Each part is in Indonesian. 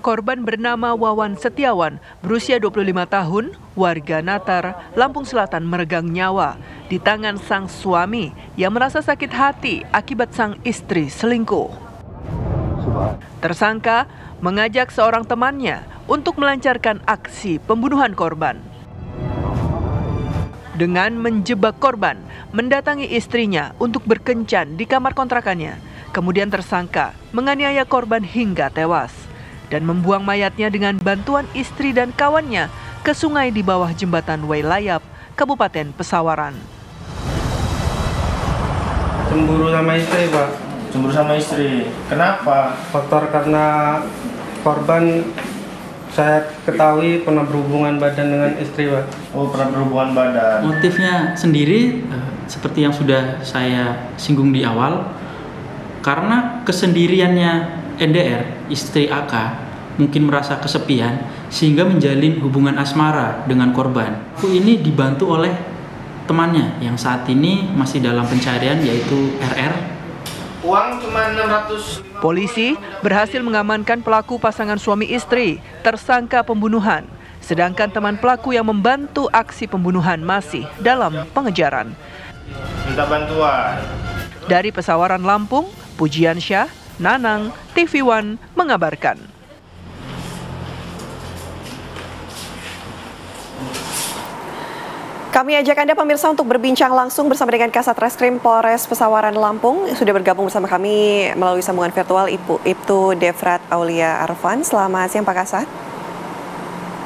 Korban bernama Wawan Setiawan, berusia 25 tahun, warga Natar, Lampung Selatan meregang nyawa di tangan sang suami yang merasa sakit hati akibat sang istri selingkuh. Tersangka mengajak seorang temannya untuk melancarkan aksi pembunuhan korban. Dengan menjebak korban, mendatangi istrinya untuk berkencan di kamar kontrakannya. Kemudian tersangka menganiaya korban hingga tewas dan membuang mayatnya dengan bantuan istri dan kawannya ke sungai di bawah jembatan Wailayap, Kabupaten Pesawaran. Cemburu sama istri, Pak. Cemburu sama istri. Kenapa? Faktor karena korban saya ketahui pernah berhubungan badan dengan istri, Pak. Oh, pernah berhubungan badan. Motifnya sendiri seperti yang sudah saya singgung di awal, karena kesendiriannya NDR, istri AK, mungkin merasa kesepian sehingga menjalin hubungan asmara dengan korban. Ini dibantu oleh temannya yang saat ini masih dalam pencarian, yaitu RR. Uang cuma 600. Polisi berhasil mengamankan pelaku pasangan suami istri, tersangka pembunuhan. Sedangkan teman pelaku yang membantu aksi pembunuhan masih dalam pengejaran. Minta bantuan. Dari Pesawaran, Lampung, Pujiansyah, Nanang, TV One mengabarkan. Kami ajak Anda pemirsa untuk berbincang langsung bersama dengan Kasat Reskrim Polres Pesawaran, Lampung. Sudah bergabung bersama kami melalui sambungan virtual Ibtu Devrat Aulia Arfan. Selamat siang Pak Kasat.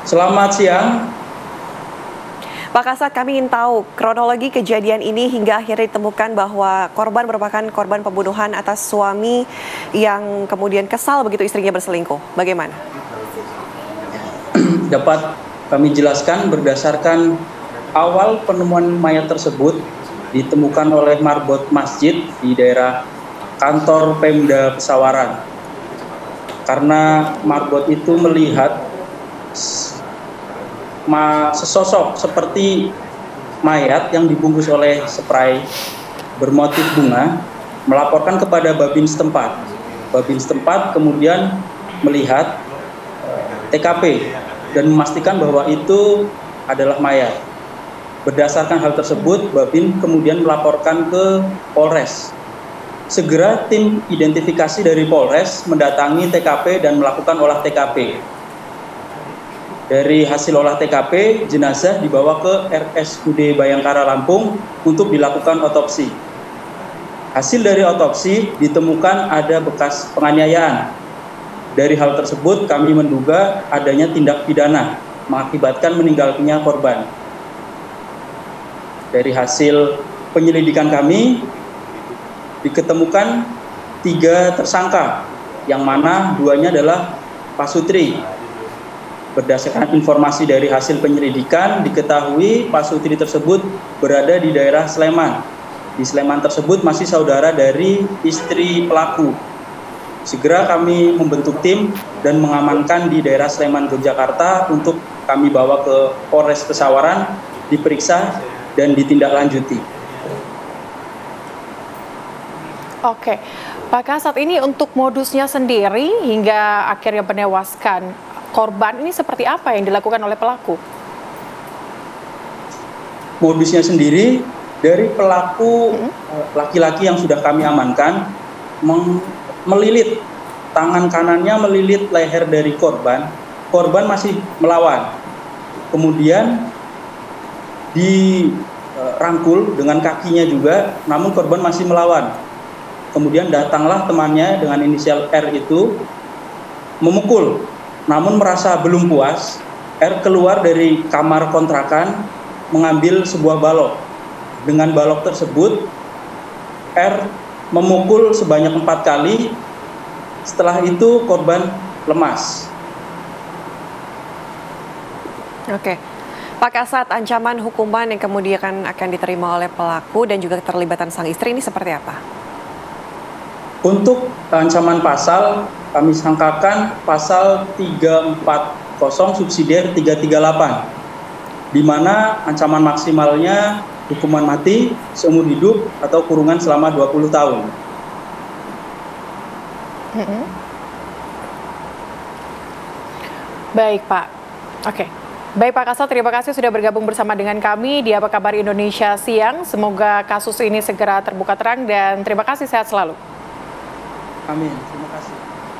Selamat siang. Pak Kasat, kami ingin tahu kronologi kejadian ini hingga akhirnya ditemukan bahwa korban merupakan korban pembunuhan atas suami yang kemudian kesal begitu istrinya berselingkuh. Bagaimana? Dapat kami jelaskan berdasarkan awal penemuan mayat tersebut ditemukan oleh marbot masjid di daerah kantor Pemda Pesawaran. Karena marbot itu melihat sesosok seperti mayat yang dibungkus oleh spray bermotif bunga, melaporkan kepada Babin setempat. Babin setempat kemudian melihat TKP dan memastikan bahwa itu adalah mayat. Berdasarkan hal tersebut, Babin kemudian melaporkan ke Polres. Segera tim identifikasi dari Polres mendatangi TKP dan melakukan olah TKP. Dari hasil olah TKP, jenazah dibawa ke RSUD Bayangkara Lampung untuk dilakukan otopsi. Hasil dari otopsi ditemukan ada bekas penganiayaan. Dari hal tersebut kami menduga adanya tindak pidana mengakibatkan meninggalnya korban. Dari hasil penyelidikan kami diketemukan 3 tersangka, yang mana 2-nya adalah Pak Sutri. Berdasarkan informasi dari hasil penyelidikan, diketahui Pak Sutri tersebut berada di daerah Sleman. Di Sleman tersebut masih saudara dari istri pelaku. Segera kami membentuk tim dan mengamankan di daerah Sleman, Yogyakarta untuk kami bawa ke Polres Pesawaran, diperiksa dan ditindaklanjuti. Oke, Pak Kasat, ini untuk modusnya sendiri hingga akhirnya menewaskan korban ini seperti apa yang dilakukan oleh pelaku? Modusnya sendiri dari pelaku laki-laki yang sudah kami amankan melilit tangan kanannya, melilit leher dari korban. Korban masih melawan. Kemudian dirangkul dengan kakinya juga, namun korban masih melawan. Kemudian datanglah temannya dengan inisial R itu memukul. Namun merasa belum puas, R keluar dari kamar kontrakan mengambil sebuah balok. Dengan balok tersebut, R memukul sebanyak 4 kali. Setelah itu korban lemas. Oke. Pak Kasat, ancaman hukuman yang kemudian akan diterima oleh pelaku dan juga keterlibatan sang istri ini seperti apa? Untuk ancaman pasal, kami sangkakan pasal 340 subsidiar 338, di mana ancaman maksimalnya hukuman mati, seumur hidup, atau kurungan selama 20 tahun. Baik Pak, oke. Baik Pak Kasat, terima kasih sudah bergabung bersama dengan kami di Apa Kabar Indonesia Siang. Semoga kasus ini segera terbuka terang dan terima kasih, sehat selalu. Amin, terima kasih.